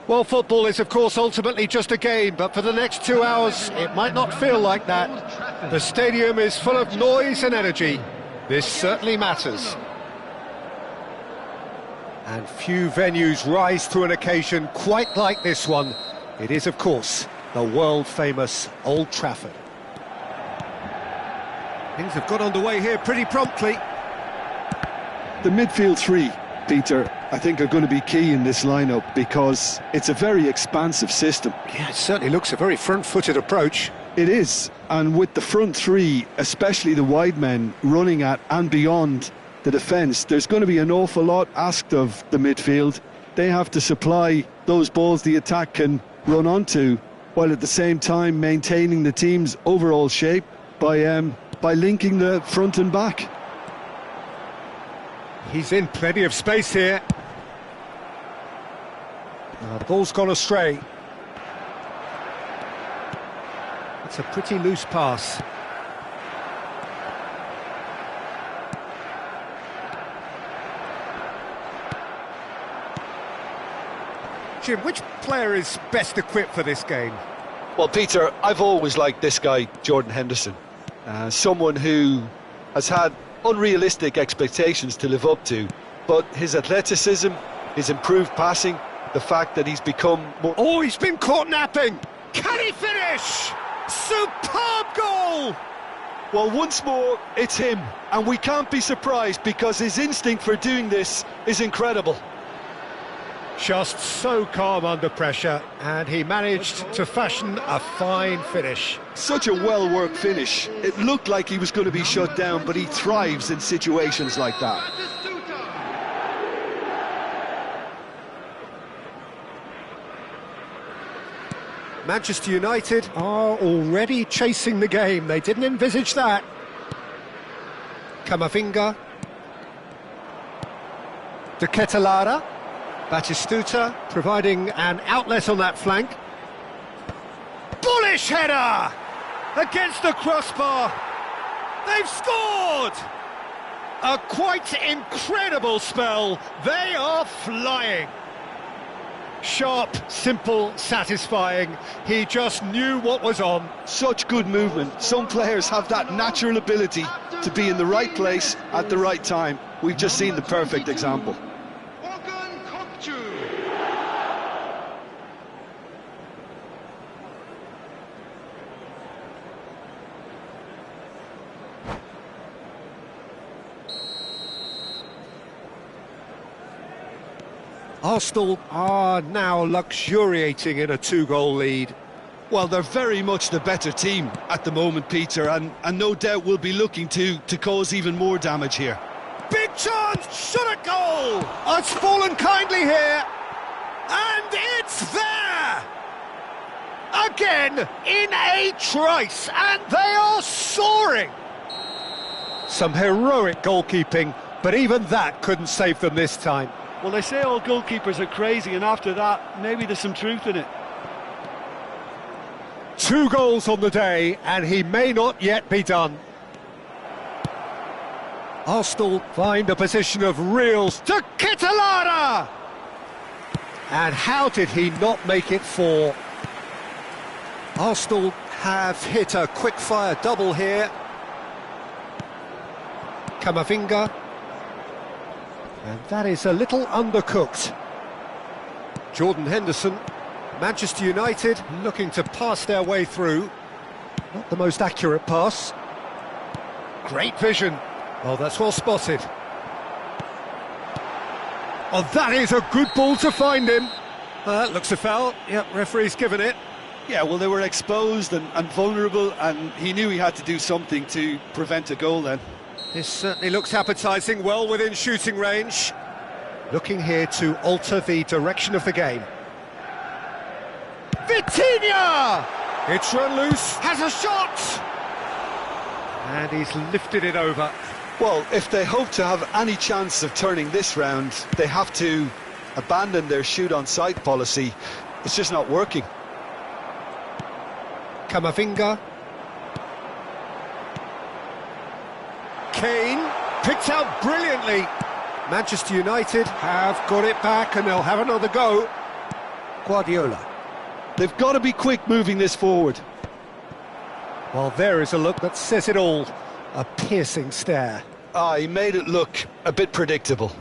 Well, football is, of course, ultimately just a game, but for the next 2 hours, it might not feel like that. The stadium is full of noise and energy. This certainly matters. And few venues rise to an occasion quite like this one. It is, of course, the world-famous Old Trafford. Things have got underway here pretty promptly. The midfield three, Peter, I think are going to be key in this lineup because it's a very expansive system. Yeah, it certainly looks a very front-footed approach. It is, and with the front three, especially the wide men running at and beyond the defence, there's going to be an awful lot asked of the midfield. They have to supply those balls the attack can run onto, while at the same time maintaining the team's overall shape by linking the front and back. He's in plenty of space here. The ball's gone astray. It's a pretty loose pass. Jim, which player is best equipped for this game? Well, Peter, I've always liked this guy, Jordan Henderson. Someone who has had unrealistic expectations to live up to, but his athleticism, his improved passing, the fact that he's become more... Oh, he's been caught napping! Can he finish? Superb goal! Well, once more, it's him, and we can't be surprised because his instinct for doing this is incredible. Just so calm under pressure, and he managed to fashion a fine finish. Such a well-worked finish. It looked like he was going to be shut down, but he thrives in situations like that. Manchester United are already chasing the game. They didn't envisage that. Camavinga. De Ketelaere. Batistuta providing an outlet on that flank. Bullish header! Against the crossbar. They've scored! A quite incredible spell. They are flying. Sharp, simple, satisfying. He just knew what was on. Such good movement. Some players have that natural ability to be in the right place at the right time. We've just seen the perfect example. Arsenal are now luxuriating in a 2-goal lead. Well, they're very much the better team at the moment, Peter, and no doubt will be looking to cause even more damage here. Big chance! Shot a goal! Oh, it's fallen kindly here. And it's there! Again, in a trice, and they are soaring! Some heroic goalkeeping, but even that couldn't save them this time. Well, they say all goalkeepers are crazy, and after that, maybe there's some truth in it. 2 goals on the day, and he may not yet be done. Arsenal find a position of real... De Ketelaere! And how did he not make it 4? Arsenal have hit a quick-fire double here. Camavinga. And that is a little undercooked. Jordan Henderson. Manchester United looking to pass their way through. Not the most accurate pass. Great vision. Oh, that's well spotted. Oh, that is a good ball to find him. Looks a foul. Yep, referee's given it. Yeah, well, they were exposed and vulnerable, and he knew he had to do something to prevent a goal then. This certainly looks appetising, well within shooting range. Looking here to alter the direction of the game. Vitinha! It's run loose, has a shot! And he's lifted it over. Well, if they hope to have any chance of turning this round, they have to abandon their shoot-on-sight policy. It's just not working. Camavinga. Kane picked out brilliantly. Manchester United have got it back and they'll have another go. Guardiola. They've got to be quick moving this forward. Well, there is a look that says it all. A piercing stare. Ah, he made it look a bit predictable.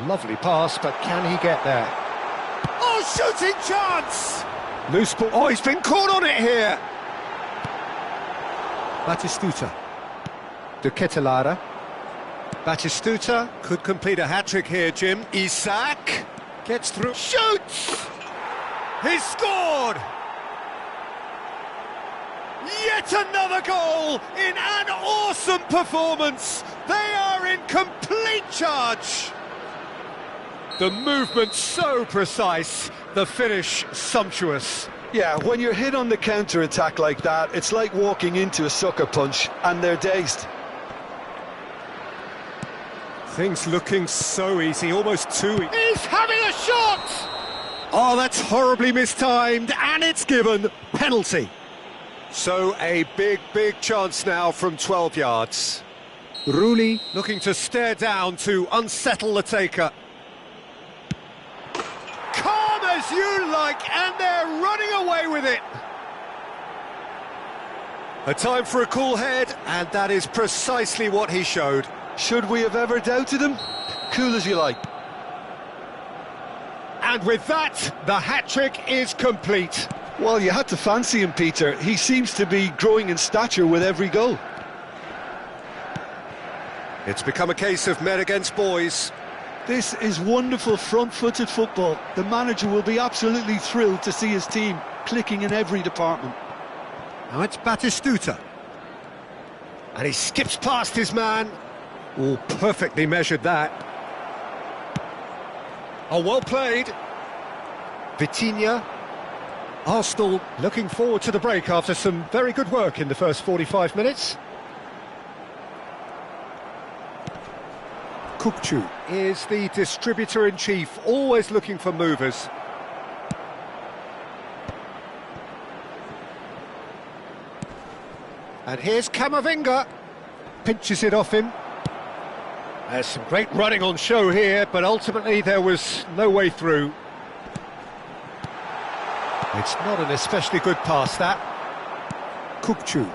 Lovely pass, but can he get there? Oh, shooting chance! Loose ball. Oh, he's been caught on it here. Batistuta. De Ketelaere. Batistuta could complete a hat-trick here, Jim. Isak gets through. Shoots! He's scored! Yet another goal in an awesome performance. They are in complete charge. The movement so precise, the finish sumptuous. Yeah, when you're hit on the counter-attack like that, it's like walking into a sucker punch, and they're dazed. Things looking so easy, almost too easy. He's having a shot! Oh, that's horribly mistimed, and it's given. Penalty. So a big chance now from 12 yards. Rulli looking to stare down to unsettle the taker. Calm as you like, and they're running away with it. A time for a cool head, and that is precisely what he showed. Should we have ever doubted him? Cool as you like. And with that, the hat-trick is complete. Well, you had to fancy him, Peter. He seems to be growing in stature with every goal. It's become a case of men against boys. This is wonderful front-footed football. The manager will be absolutely thrilled to see his team clicking in every department. Now it's Batistuta. And he skips past his man. Oh, perfectly measured that. Oh, well played. Vitinha. Arsenal looking forward to the break after some very good work in the first 45 minutes. Kukçu is the distributor-in-chief, always looking for movers. And here's Camavinga. Pinches it off him. There's some great running on show here, but ultimately there was no way through. It's not an especially good pass, that. Kukçu.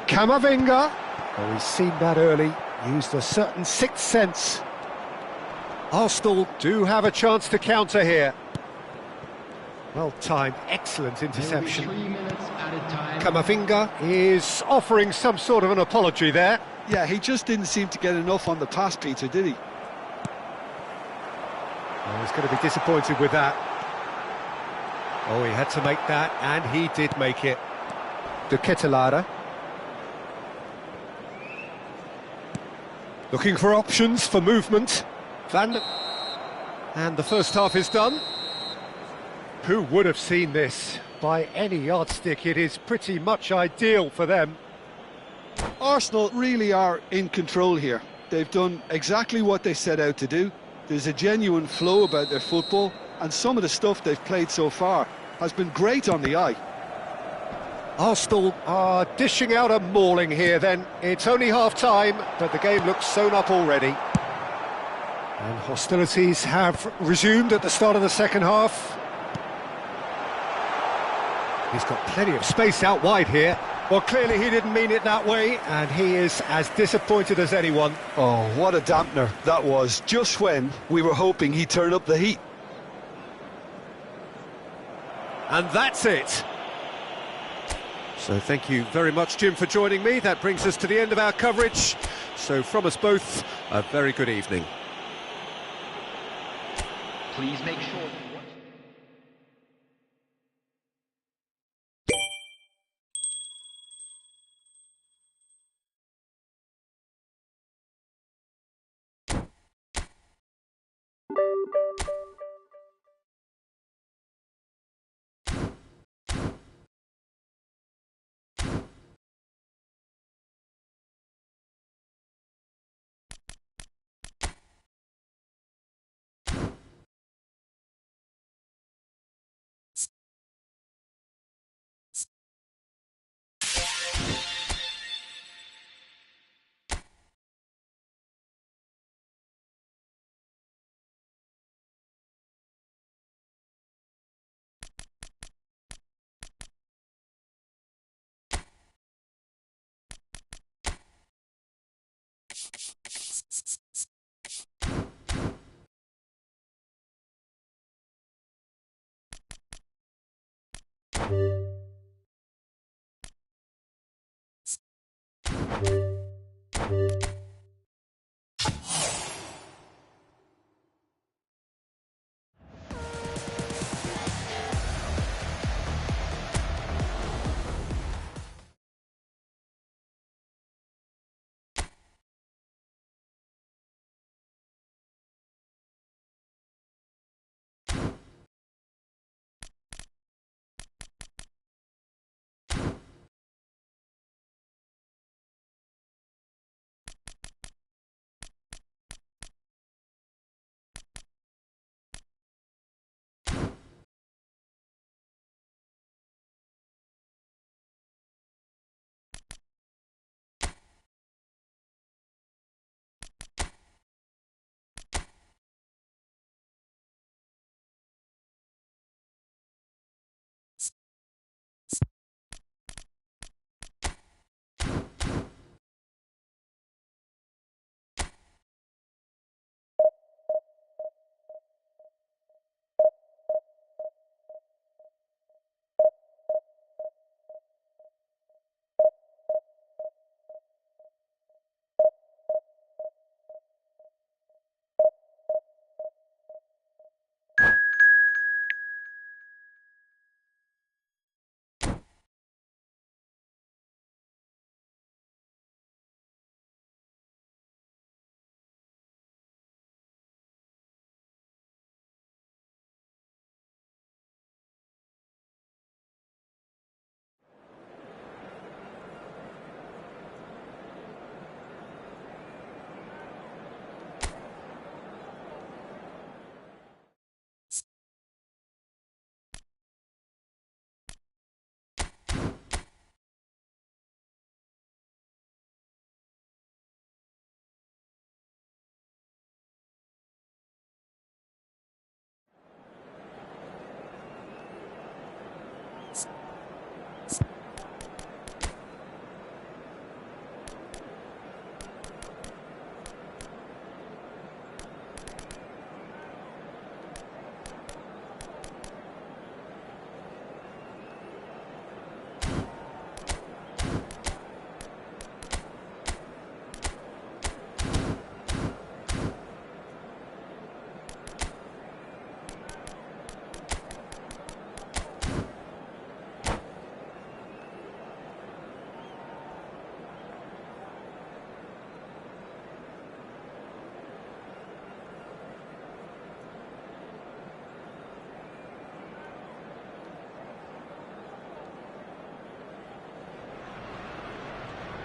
Camavinga. Oh, he's seen that early. Used a certain sixth sense. Arsenal do have a chance to counter here. Well timed, excellent interception. Camavinga is offering some sort of an apology there. Yeah, he just didn't seem to get enough on the pass, Peter, did he? Oh, he's going to be disappointed with that. Oh, he had to make that, and he did make it. De Ketelaere. Looking for options for movement. And the first half is done. Who would have seen this? By any yardstick, it is pretty much ideal for them. Arsenal really are in control here. They've done exactly what they set out to do. There's a genuine flow about their football, and some of the stuff they've played so far has been great on the eye. Arsenal are dishing out a mauling here then. It's only half-time, but the game looks sewn up already. And hostilities have resumed at the start of the second half. He's got plenty of space out wide here. Well, clearly he didn't mean it that way, and he is as disappointed as anyone. Oh, what a dampener that was, just when we were hoping he'd turn up the heat. And that's it. So thank you very much, Jim, for joining me. That brings us to the end of our coverage. So from us both, a very good evening. Please make sure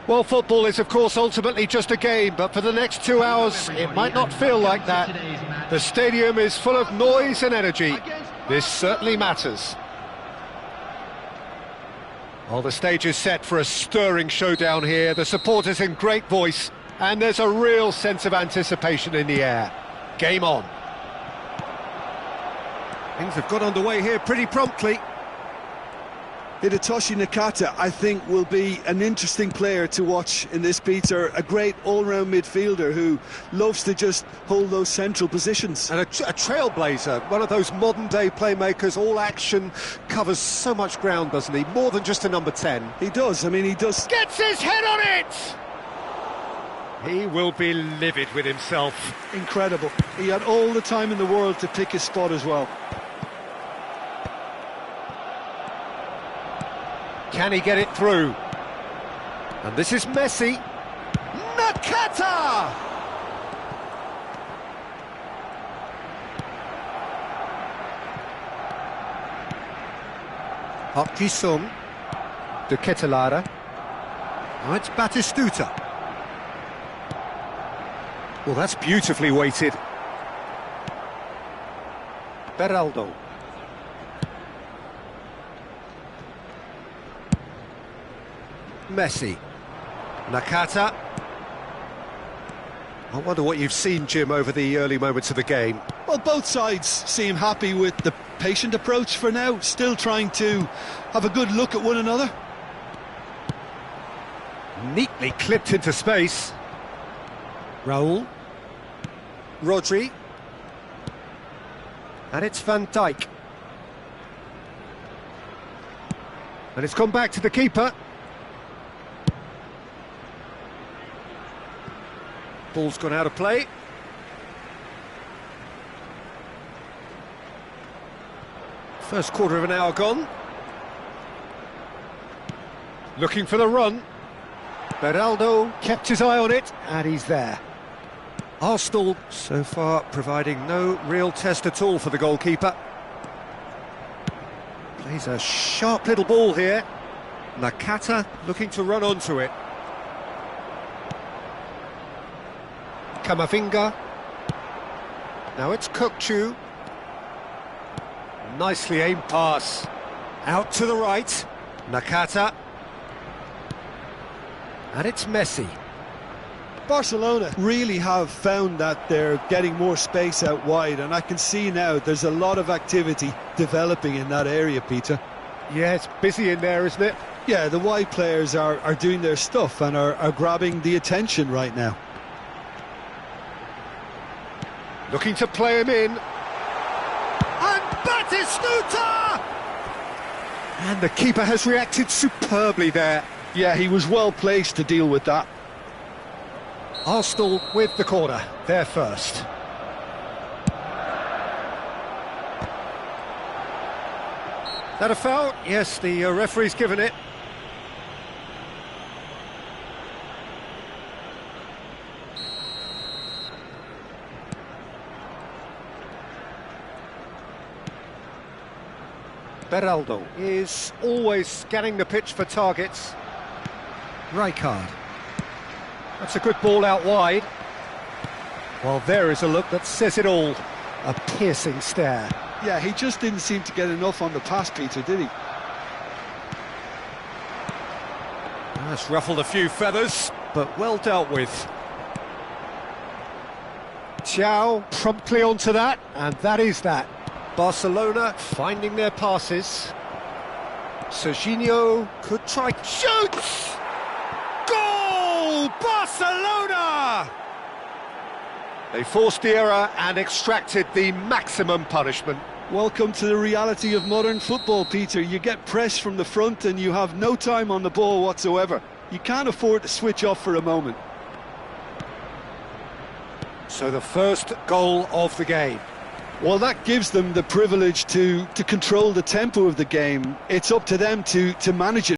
Well, football is, of course, ultimately just a game, but for the next 2 hours, it might not feel like that. The stadium is full of noise and energy. This certainly matters. Well, the stage is set for a stirring showdown here. The supporters in great voice, and there's a real sense of anticipation in the air. Game on. Things have got underway here pretty promptly. Hidetoshi Nakata, I think, will be an interesting player to watch in this, Peter. A great all-round midfielder who loves to just hold those central positions. And a trailblazer, one of those modern-day playmakers, all action, covers so much ground, doesn't he? More than just a number 10. He does, I mean, he does... Gets his head on it! He will be livid with himself. Incredible. He had all the time in the world to pick his spot as well. Can he get it through? And this is Messi. Nakata! Park Ji-sung. De Ketelaere. Now it's Batistuta. Well, that's beautifully weighted. Beraldo. Messi. Nakata. I wonder what you've seen, Jim, over the early moments of the game. Well, both sides seem happy with the patient approach for now, still trying to have a good look at one another. Neatly clipped into space. Raul. Rodri. And it's Van Dijk. And it's gone back to the keeper. Ball's gone out of play. First quarter of an hour gone. Looking for the run. Beraldo kept his eye on it, and he's there. Arsenal, so far, providing no real test at all for the goalkeeper. Plays a sharp little ball here. Nakata looking to run onto it. Kamavinga. Now it's Kokchu. Nicely aimed pass. Out to the right. Nakata. And it's Messi. Barcelona really have found that they're getting more space out wide, and I can see now there's a lot of activity developing in that area, Peter. Yeah, it's busy in there, isn't it? Yeah, the wide players are doing their stuff and are grabbing the attention right now. Looking to play him in. And Batistuta! And the keeper has reacted superbly there. Yeah, he was well placed to deal with that. Arsenal with the corner, they're first. That a foul? Yes, the referee's given it. Beraldo is always scanning the pitch for targets. Rijkaard. That's a good ball out wide. Well, there is a look that says it all. A piercing stare. Yeah, he just didn't seem to get enough on the pass, Peter, did he? That's ruffled a few feathers, but well dealt with. Thiaw promptly onto that, and that is that. Barcelona finding their passes. Serginho could try... Shoots! Goal! Barcelona! They forced the error and extracted the maximum punishment. Welcome to the reality of modern football, Peter. You get pressed from the front and you have no time on the ball whatsoever. You can't afford to switch off for a moment. So the first goal of the game. Well, that gives them the privilege to control the tempo of the game. It's up to them to manage it.